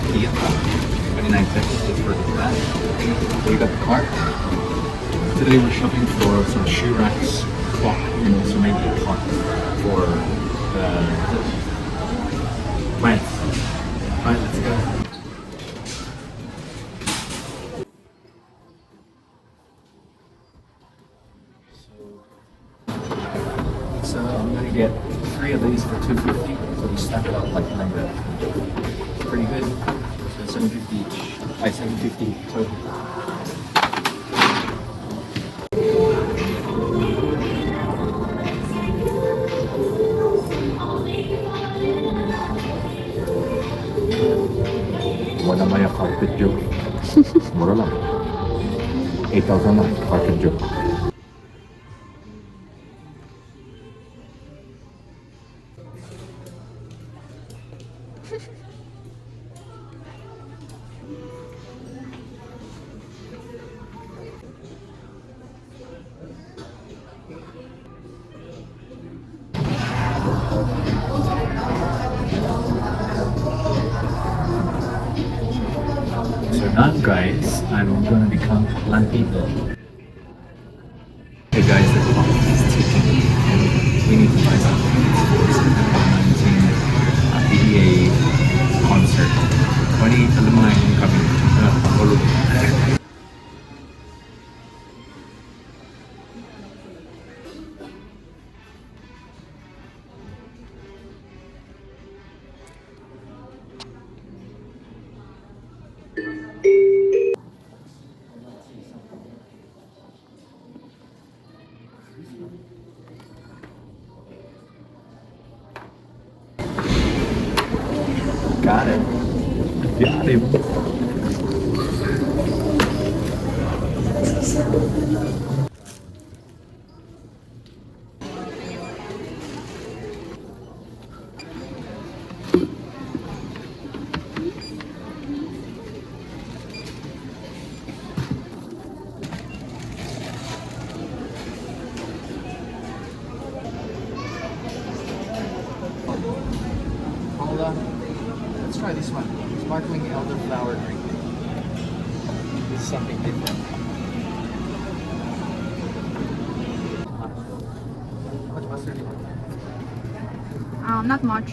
IKEA. 29 cents just for that. So we got the cart. Today we're shopping for some shoe racks, clock, and also maybe a cart for plants. Alright, let's go. So I'm gonna get 3 of these for $2.50. So we stack it up like that. Pretty good. So $7.50 each. $7.50 total. Wala maya carpet joke. Mura lang. 8,000 lang carpet joke. So now guys, I'm gonna become plantito. Hey guys, the clock is ticking and we need to buy something. It's for September 19 PDA concert. 20 alumni coming. Got it. Got him. Hold on. Let's try this one. Sparkling elderflower drink. This is something different. How much mustard do you want? Not much.